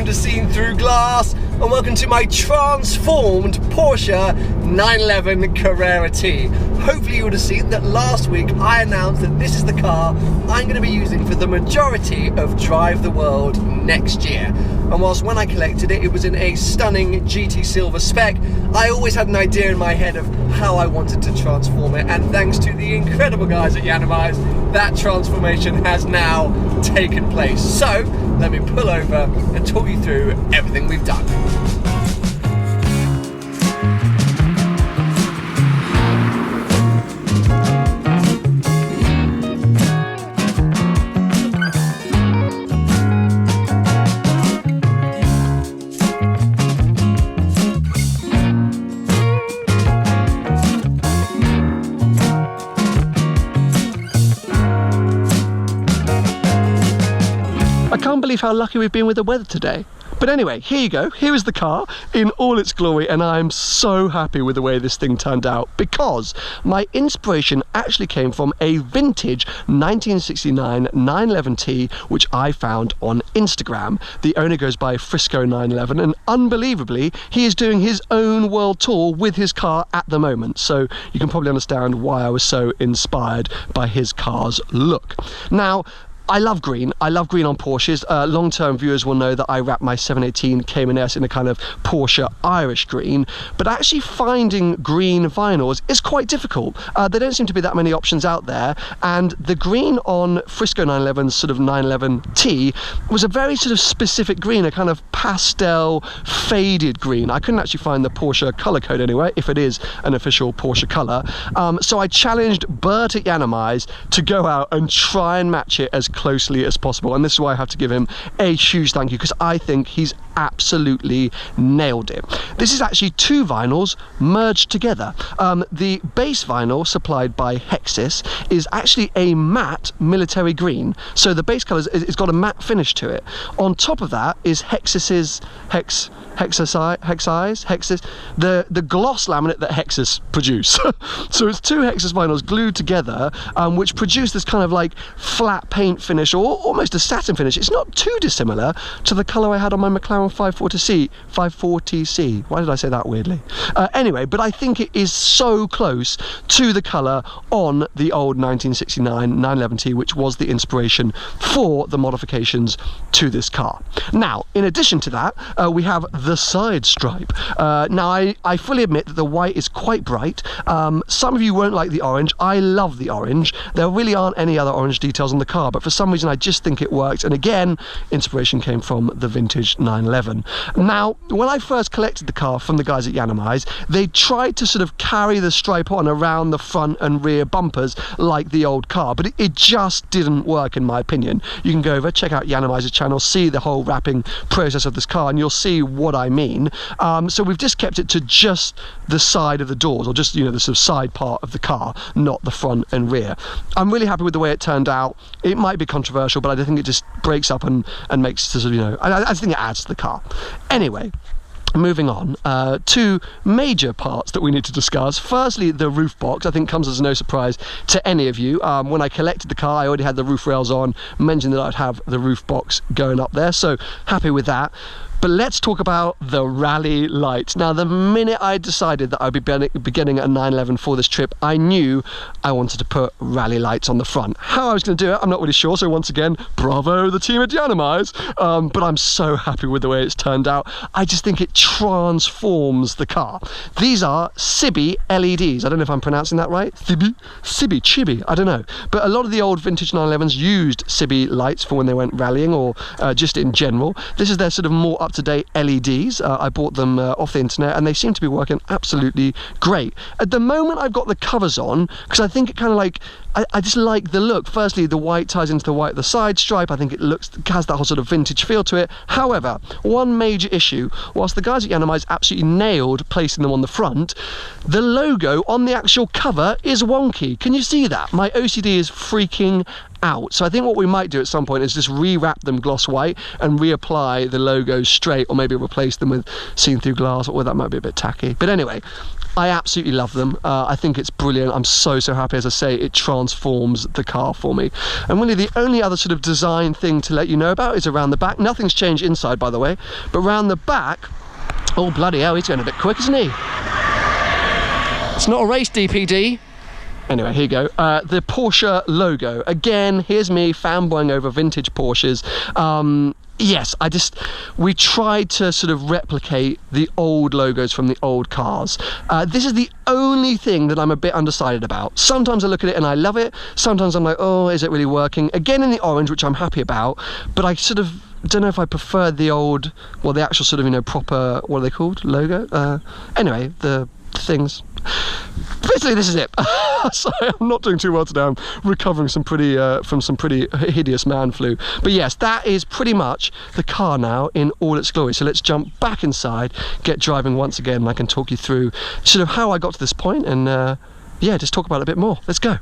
to Seen Through Glass, and welcome to my transformed Porsche 911 Carrera T. Hopefully you would have seen that last week I announced that this is the car I'm going to be using for the majority of Drive the World next year. And whilst when I collected it, it was in a stunning GT Silver spec, I always had an idea in my head of how I wanted to transform it, and thanks to the incredible guys at Yiannimize, that transformation has now taken place. So let me pull over and talk you through everything we've done. I can't believe how lucky we've been with the weather today. But anyway, here you go. Here is the car in all its glory, and I'm so happy with the way this thing turned out because my inspiration actually came from a vintage 1969 911T which I found on Instagram. The owner goes by Frisco 911, and unbelievably he is doing his own world tour with his car at the moment, so you can probably understand why I was so inspired by his car's look. Now, I love green on Porsches. Long-term viewers will know that I wrap my 718 Cayman S in a kind of Porsche Irish green, but actually finding green vinyls is quite difficult. There don't seem to be that many options out there, and the green on Frisco 911's sort of 911T was a very sort of specific green, a kind of pastel faded green. I couldn't actually find the Porsche colour code anywhere, if it is an official Porsche colour. So I challenged Bert at Yiannimize to go out and try and match it as closely as possible, and this is why I have to give him a huge thank you, because I think he's absolutely nailed it. This is actually two vinyls merged together. The base vinyl supplied by Hexis is actually a matte military green, so the base colour it's got a matte finish to it. On top of that is Hexis, the gloss laminate that Hexis produce. So it's two Hexis vinyls glued together, which produce this kind of like flat paint finish, or almost a satin finish. It's not too dissimilar to the colour I had on my McLaren 540C. Why did I say that weirdly? Anyway, but I think it is so close to the colour on the old 1969 911T, which was the inspiration for the modifications to this car. Now, in addition to that, we have the side stripe. Now, I fully admit that the white is quite bright. Some of you won't like the orange. I love the orange. There really aren't any other orange details on the car, but for some reason I just think it works, and again, inspiration came from the vintage 911. Now, when I first collected the car from the guys at Yiannimize, they tried to sort of carry the stripe on around the front and rear bumpers like the old car, but it just didn't work in my opinion. You can go over, check out Yiannimize's channel, see the whole wrapping process of this car, and you'll see what I mean. So we've just kept it to just the side of the doors, or just, you know, the sort of side part of the car, not the front and rear. I'm really happy with the way it turned out. It might be controversial, but I think it just breaks up and makes sort of, you know, I think it adds to the car. Anyway, moving on, two major parts that we need to discuss. Firstly, the roof box, I think, comes as no surprise to any of you. When I collected the car, I already had the roof rails on, mentioned that I'd have the roof box going up there, so happy with that. But let's talk about the rally lights. Now, the minute I decided that I'd be getting a 911 for this trip, I knew I wanted to put rally lights on the front. How I was going to do it, I'm not really sure, so once again, bravo the team at Yiannimize. But I'm so happy with the way it's turned out. I just think it transforms the car. These are Cibi LEDs. I don't know if I'm pronouncing that right. Chibi, I don't know. But a lot of the old vintage 911s used Cibi lights for when they went rallying, or just in general. This is their sort of more up-to-date LEDs. I bought them off the internet, and they seem to be working absolutely great. At the moment I've got the covers on because I think it kind of like, I just like the look. Firstly, the white ties into the white of the side stripe. I think it has that whole sort of vintage feel to it. However, one major issue, whilst the guys at Yiannimize absolutely nailed placing them on the front, the logo on the actual cover is wonky. Can you see that? My OCD is freaking out. So I think what we might do at some point is just rewrap them gloss white and reapply the logos straight, or maybe replace them with Seen Through Glass, or that might be a bit tacky. But anyway, I absolutely love them. I think it's brilliant. I'm so happy. As I say, it transforms the car for me. And really the only other sort of design thing to let you know about is around the back. Nothing's changed inside, by the way, but around the back, oh bloody hell, he's going a bit quick, isn't he? It's not a race, DPD. Anyway, here you go. The Porsche logo. Again, here's me fanboying over vintage Porsches. Yes, we tried to sort of replicate the old logos from the old cars. This is the only thing that I'm a bit undecided about. Sometimes I look at it and I love it. Sometimes I'm like, oh, is it really working? Again, in the orange, which I'm happy about, but I sort of don't know if I prefer the old, well, the actual sort of, you know, proper, what are they called? Logo? Anyway, the things. Basically, this is it. Sorry, I'm not doing too well today. I'm recovering from some pretty hideous man flu. But yes, that is pretty much the car now in all its glory. So let's jump back inside, get driving once again, and I can talk you through sort of how I got to this point and yeah, just talk about it a bit more. Let's go.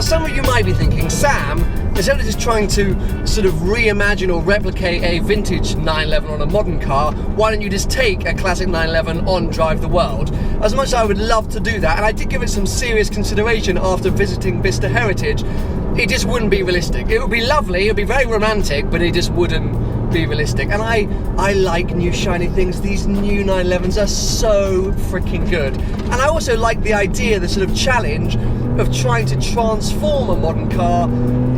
Some of you might be thinking, Sam, instead of just trying to sort of reimagine or replicate a vintage 911 on a modern car, why don't you just take a classic 911 on Drive the World? As much as I would love to do that, and I did give it some serious consideration after visiting Vista Heritage, it just wouldn't be realistic. It would be lovely, it would be very romantic, but it just wouldn't be realistic. And I like new shiny things. These new 911s are so freaking good. And I also like the idea, the sort of challenge of trying to transform a modern car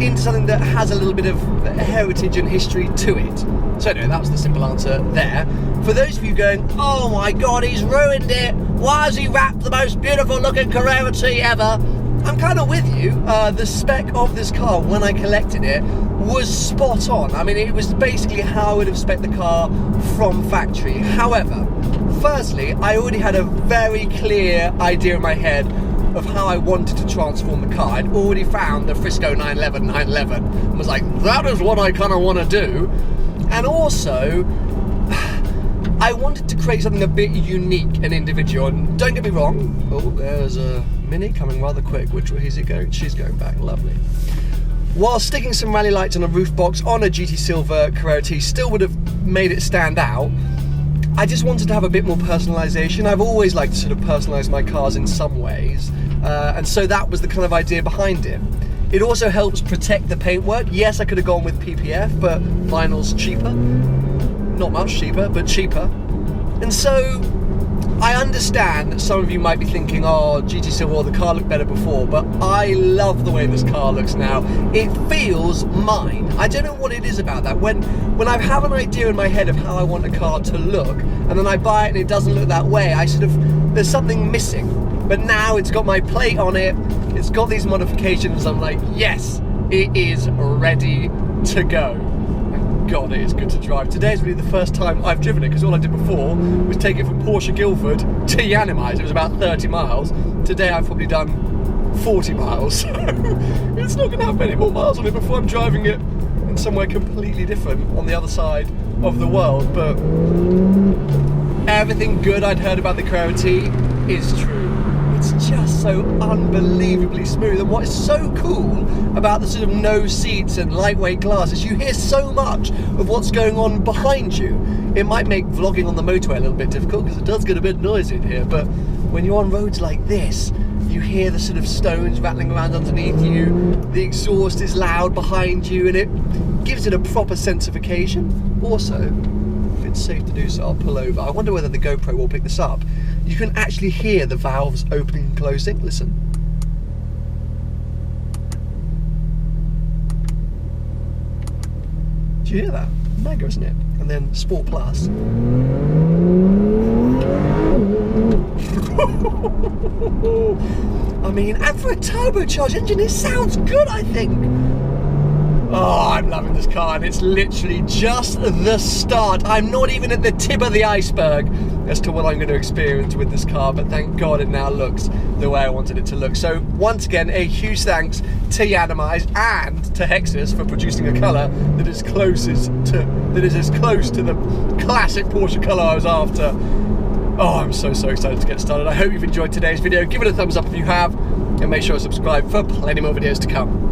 into something that has a little bit of heritage and history to it. So anyway, that was the simple answer there. For those of you going, oh my god, he's ruined it, why has he wrapped the most beautiful looking Carrera T ever? I'm kind of with you. The spec of this car when I collected it was spot on. I mean, it was basically how I would have spec'd the car from factory. However, firstly, I already had a very clear idea in my head of how I wanted to transform the car. I'd already found the Frisco 911 and was like, that is what I kind of want to do. And also, I wanted to create something a bit unique and individual. And don't get me wrong, oh, there's a Mini coming rather quick. Which way is it going? She's going back, lovely. While sticking some rally lights on a roof box on a GT Silver Carrera T still would have made it stand out, I just wanted to have a bit more personalisation. I've always liked to sort of personalise my cars in some ways, and so that was the kind of idea behind it. It also helps protect the paintwork. Yes, I could have gone with PPF, but vinyl's cheaper. Not much cheaper, but cheaper. And so I understand that some of you might be thinking, oh, GT Silver, the car looked better before, but I love the way this car looks now. It feels mine. I don't know what it is about that. When I have an idea in my head of how I want a car to look, and then I buy it and it doesn't look that way, there's something missing. But now it's got my plate on it, it's got these modifications, I'm like, yes, it is ready to go. God, it is good to drive. Today is really the first time I've driven it, because all I did before was take it from Porsche Guildford to Yiannimize. It was about 30 miles. Today I've probably done 40 miles, so it's not going to have many more miles on it before I'm driving it in somewhere completely different on the other side of the world. But everything good I'd heard about the Carrera T is true. It's just so unbelievably smooth, and what is so cool about the sort of no seats and lightweight glass is you hear so much of what's going on behind you. It might make vlogging on the motorway a little bit difficult because it does get a bit noisy in here, but when you're on roads like this, you hear the sort of stones rattling around underneath you, the exhaust is loud behind you, and it gives it a proper sense of occasion. Also, if it's safe to do so, I'll pull over. I wonder whether the GoPro will pick this up. You can actually hear the valves opening and closing. Listen. Do you hear that? Mega, isn't it? And then Sport Plus. I mean, and for a turbocharged engine, it sounds good, I think. Oh, I'm loving this car, and it's literally just the start. I'm not even at the tip of the iceberg as to what I'm going to experience with this car, but thank God it now looks the way I wanted it to look. So once again, a huge thanks to Yiannimize and to Hexis for producing a colour that is as close to the classic Porsche colour I was after. Oh, I'm so excited to get started. I hope you've enjoyed today's video. Give it a thumbs up if you have, and make sure to subscribe for plenty more videos to come.